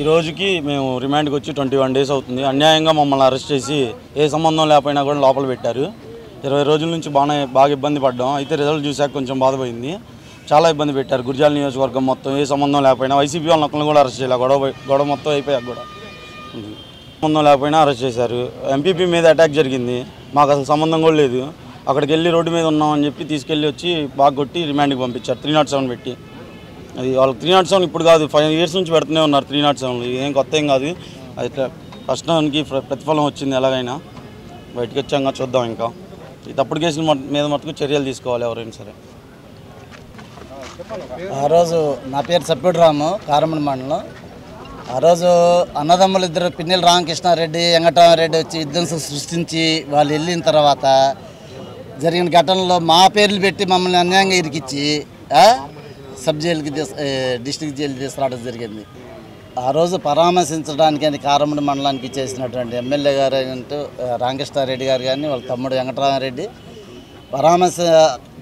ఈ రోజుకి మేము రిమాండ్కి వచ్చి 21 డేస్ అవుతుంది. అన్యాయంగా మమ్మల్ని అరెస్ట్ చేసి ఏ సంబంధం లేకపోయినా కూడా లోపల పెట్టారు. 20 రోజుల నుంచి బాగా ఇబ్బంది పడ్డాం. అయితే రిజల్ట్ చూసాక కొంచెం బాధపోయింది. చాలా ఇబ్బంది పెట్టారు. గురిజాల నియోజకవర్గం మొత్తం ఏ సంబంధం లేకపోయినా వైసీపీ వాళ్ళని ఒక్కరిని కూడా అరెస్ట్ చేయాలి. గొడవ మొత్తం అయిపోయాక కూడా సంబంధం లేకపోయినా అరెస్ట్ చేశారు. ఎంపీపీ మీద అటాక్ జరిగింది. మాకు అసలు సంబంధం కూడా లేదు. అక్కడికి వెళ్ళి రోడ్డు మీద ఉన్నామని చెప్పి తీసుకెళ్ళి వచ్చి బాగా కొట్టి రిమాండ్కి పంపించారు 307 పెట్టి. అది వాళ్ళకి 307 ఇప్పుడు కాదు, 5 years నుంచి పెడుతూనే ఉన్నారు 307. ఇదేం కొత్త ఏం కాదు. అయితే కష్టానికి ప్రతిఫలం వచ్చింది. ఎలాగైనా బయటకు వచ్చాక చూద్దాం. ఇంకా ఈ తప్పుడు కేసుల మీద మటుకు చర్యలు తీసుకోవాలి ఎవరైనా సరే. ఆ రోజు నా పేరు సప్పిడిరాము, కారమణ మండలం. ఆ రోజు అన్నదమ్ములు ఇద్దరు పిన్నెల రామకృష్ణారెడ్డి, వెంకటరామరెడ్డి వచ్చి విధ్వంసం సృష్టించి వాళ్ళు వెళ్ళిన తర్వాత జరిగిన ఘటనలో మా పేర్లు పెట్టి మమ్మల్ని అన్యాయంగా ఇరికిచ్చి సబ్ జైలుకి డిస్ట్రిక్ట్ జైలు తీసుకురావడం జరిగింది. ఆ రోజు పరామర్శించడానికి అని కారమణ మండలానికి చేసినటువంటి ఎమ్మెల్యే గారు అయినట్టు రామకృష్ణారెడ్డి గారు కానీ వాళ్ళ తమ్ముడు వెంకటరామరెడ్డి పరామర్శ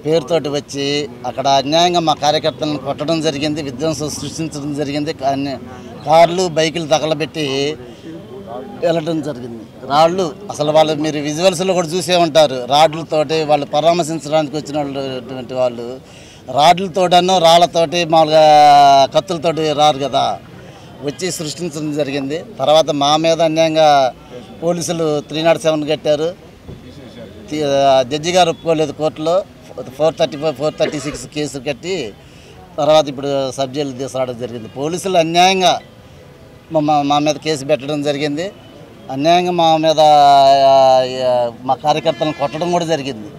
పేరుతోటి వచ్చి అక్కడ అన్యాయంగా మా కార్యకర్తలను కొట్టడం జరిగింది, విధ్వంసం సృష్టించడం జరిగింది. కార్లు బైకులు తగలబెట్టి వెళ్ళడం జరిగింది. రాళ్ళు అసలు వాళ్ళు మీరు విజువల్స్లో కూడా చూసే ఉంటారు. రాడ్లతోటి వాళ్ళు పరామర్శించడానికి వచ్చినటువంటి వాళ్ళు రాడ్లతోటనో రాళ్లతోటి మామూలుగా కత్తులతోటి రారు కదా, వచ్చి సృష్టించడం జరిగింది. తర్వాత మా మీద అన్యాయంగా పోలీసులు 307 కట్టారు. జడ్జి గారు ఒప్పుకోలేదు కోర్టులో. 435, 436 కేసు కట్టి తర్వాత ఇప్పుడు సబ్ జైలు తీసుకురావడం జరిగింది. పోలీసులు అన్యాయంగా మా మీద కేసు పెట్టడం జరిగింది. అన్యాయంగా మా మీద మా కార్యకర్తలను కొట్టడం కూడా జరిగింది.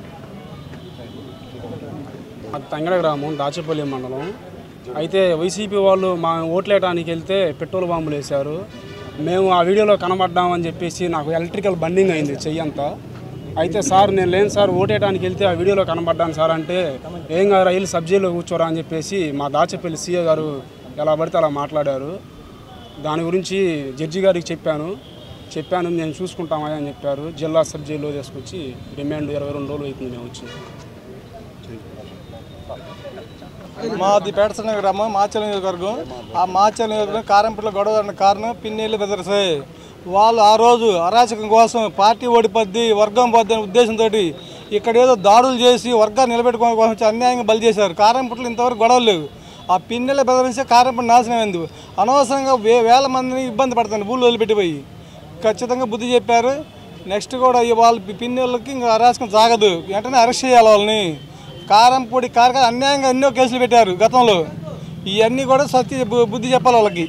తంగడ గ్రామం, దాచేపల్లి మండలం. అయితే వైసీపీ వాళ్ళు మా ఓట్లేయడానికి వెళ్తే పెట్రోల్ బాంబులు వేశారు. మేము ఆ వీడియోలో కనబడ్డామని చెప్పేసి నాకు ఎలక్ట్రికల్ బండింగ్ అయింది చెయ్యంతా. అయితే సార్ నేను లేను సార్, ఓటేయడానికి వెళ్తే ఆ వీడియోలో కనబడ్డాను సార్ అంటే, ఏం కాదు రైలు సబ్ జైల్లో కూర్చోరా అని చెప్పేసి మా దాచేపల్లి సీఏ గారు ఎలా పడితే అలా మాట్లాడారు. దాని గురించి జడ్జి గారికి చెప్పాను, నేను చూసుకుంటామని అని చెప్పారు. జిల్లా సబ్ జైల్లో తీసుకొచ్చి రిమాండ్ 22 రోజులు అవుతుంది మేము వచ్చి. మాది పేటసన గ్రామం, మాచల నియోజకవర్గం. ఆ మాచల నియోజకవర్గం కారంపేటలో గొడవ కారణం పిన్నెల్లి బ్రదర్సే. వాళ్ళు ఆ రోజు అరాచకం కోసం పార్టీ ఓడిపోద్ది, వర్గం పోద్ది అనే ఉద్దేశంతో ఇక్కడ ఏదో దాడులు చేసి వర్గాన్ని నిలబెట్టుకోవడం కోసం అన్యాయంగా బలి చేశారు. కారంపేటలో ఇంతవరకు గొడవలు లేవు. ఆ పిన్నెల బెదరించే కారంపేట నాశనం అయింది. అనవసరంగా వేల మందిని ఇబ్బంది పడుతుంది ఊళ్ళు వదిలిపెట్టిపోయి. ఖచ్చితంగా బుద్ధి చెప్పారు. నెక్స్ట్ కూడా వాళ్ళ పిన్నెళ్ళకి ఇంకా అరాచకం సాగదు, వెంటనే అరెస్ట్ చేయాలి వాళ్ళని. కారంపూడి కార్యక్రమం అన్యాయంగా ఎన్నో కేసులు పెట్టారు గతంలో. ఇవన్నీ కూడా బుద్ధి చెప్పాలి వాళ్ళకి.